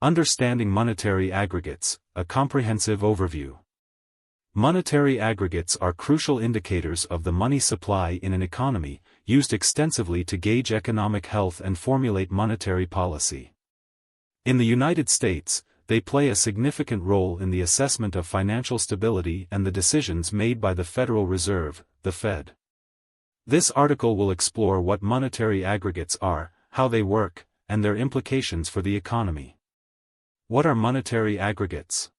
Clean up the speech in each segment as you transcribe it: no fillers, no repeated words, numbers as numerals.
Understanding monetary aggregates, a comprehensive overview. Monetary aggregates are crucial indicators of the money supply in an economy, used extensively to gauge economic health and formulate monetary policy. In the United States, they play a significant role in the assessment of financial stability and the decisions made by the Federal Reserve, the Fed. This article will explore what monetary aggregates are, how they work, and their implications for the economy. What are monetary aggregates?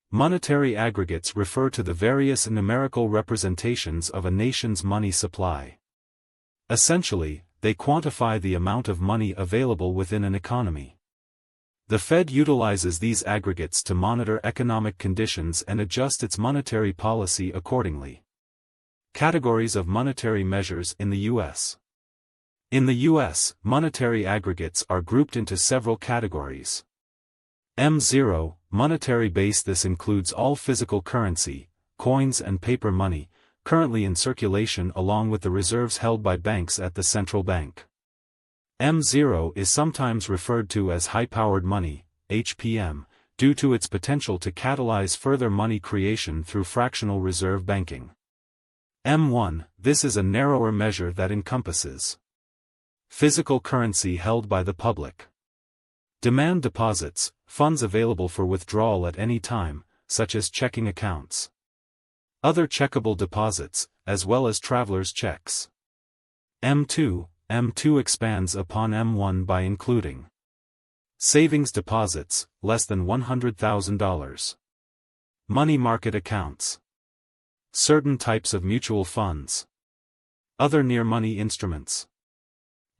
Monetary aggregates refer to the various numerical representations of a nation's money supply. Essentially, they quantify the amount of money available within an economy. The Fed utilizes these aggregates to monitor economic conditions and adjust its monetary policy accordingly. Categories of monetary measures in the U.S. In the U.S., monetary aggregates are grouped into several categories. M0, monetary base. This includes all physical currency, coins and paper money, currently in circulation along with the reserves held by banks at the central bank. M0 is sometimes referred to as high-powered money, HPM, due to its potential to catalyze further money creation through fractional reserve banking. M1, this is a narrower measure that encompasses physical currency held by the public. Demand deposits, funds available for withdrawal at any time, such as checking accounts. Other checkable deposits, as well as traveler's checks. M2 expands upon M1 by including savings deposits, less than $100,000. Money market accounts. Certain types of mutual funds. Other near-money instruments.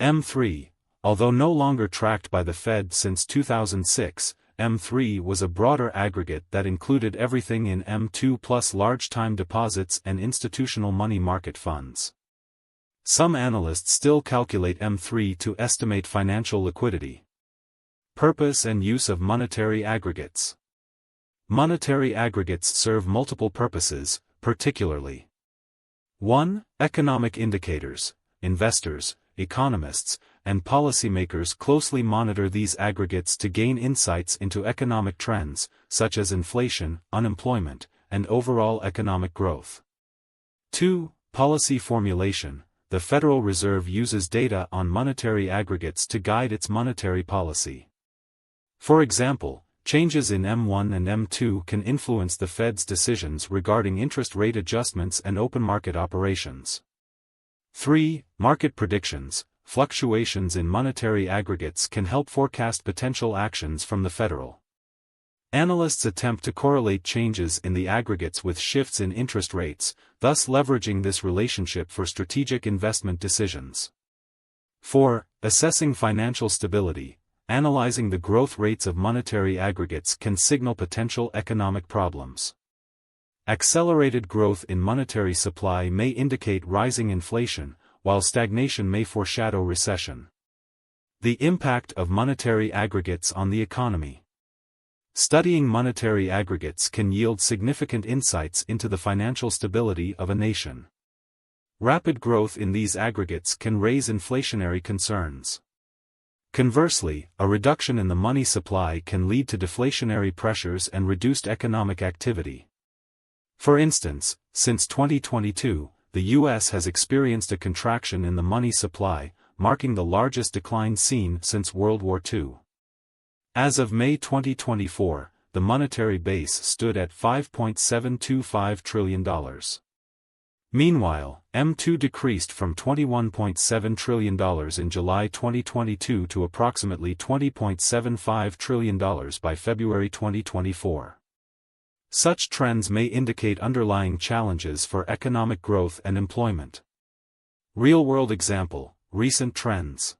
M3, although no longer tracked by the Fed since 2006, M3 was a broader aggregate that included everything in M2 plus large time deposits and institutional money market funds. Some analysts still calculate M3 to estimate financial liquidity. Purpose and use of monetary aggregates. Monetary aggregates serve multiple purposes, particularly 1. Economic indicators. Investors, economists, and policymakers closely monitor these aggregates to gain insights into economic trends, such as inflation, unemployment, and overall economic growth. 2. Policy formulation. The Federal Reserve uses data on monetary aggregates to guide its monetary policy. For example, changes in M1 and M2 can influence the Fed's decisions regarding interest rate adjustments and open market operations. 3. Market predictions. Fluctuations in monetary aggregates can help forecast potential actions from the Federal. Analysts attempt to correlate changes in the aggregates with shifts in interest rates, thus leveraging this relationship for strategic investment decisions. 4. Assessing financial stability. Analyzing the growth rates of monetary aggregates can signal potential economic problems. Accelerated growth in monetary supply may indicate rising inflation, while stagnation may foreshadow recession. The impact of monetary aggregates on the economy. Studying monetary aggregates can yield significant insights into the financial stability of a nation. Rapid growth in these aggregates can raise inflationary concerns. Conversely, a reduction in the money supply can lead to deflationary pressures and reduced economic activity. For instance, since 2022, the U.S. has experienced a contraction in the money supply, marking the largest decline seen since World War II. As of May 2024, the monetary base stood at $5.725 trillion. Meanwhile, M2 decreased from $21.7 trillion in July 2022 to approximately $20.75 trillion by February 2024. Such trends may indicate underlying challenges for economic growth and employment. Real-world example, recent trends.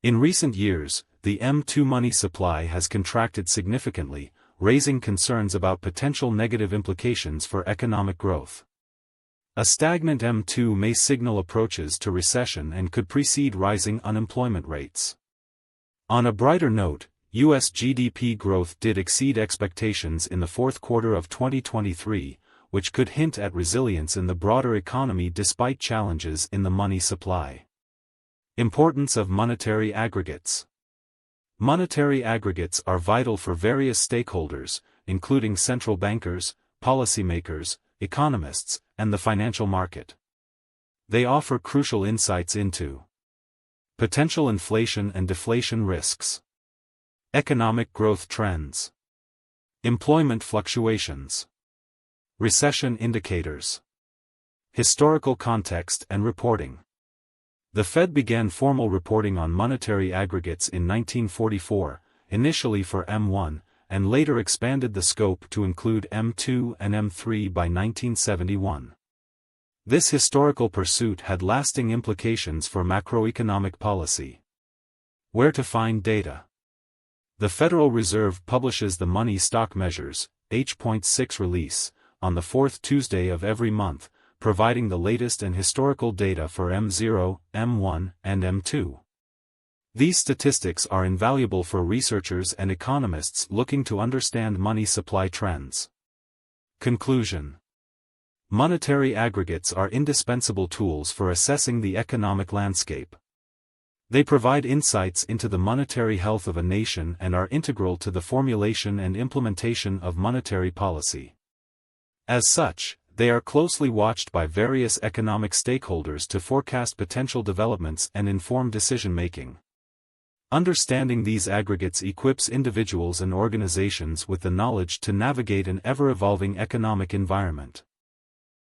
In recent years, the M2 money supply has contracted significantly, raising concerns about potential negative implications for economic growth. A stagnant M2 may signal approaches to recession and could precede rising unemployment rates. On a brighter note, U.S. GDP growth did exceed expectations in the fourth quarter of 2023, which could hint at resilience in the broader economy despite challenges in the money supply. Importance of monetary aggregates. Monetary aggregates are vital for various stakeholders, including central bankers, policymakers, economists, and the financial market. They offer crucial insights into potential inflation and deflation risks, economic growth trends, employment fluctuations, recession indicators, historical context and reporting. The Fed began formal reporting on monetary aggregates in 1944, initially for M1, and later expanded the scope to include M2 and M3 by 1971. This historical pursuit had lasting implications for macroeconomic policy. Where to find data? The Federal Reserve publishes the Money Stock Measures, H.6 release, on the fourth Tuesday of every month, providing the latest and historical data for M0, M1, and M2. These statistics are invaluable for researchers and economists looking to understand money supply trends. Conclusion: monetary aggregates are indispensable tools for assessing the economic landscape. They provide insights into the monetary health of a nation and are integral to the formulation and implementation of monetary policy. As such, they are closely watched by various economic stakeholders to forecast potential developments and inform decision-making. Understanding these aggregates equips individuals and organizations with the knowledge to navigate an ever-evolving economic environment.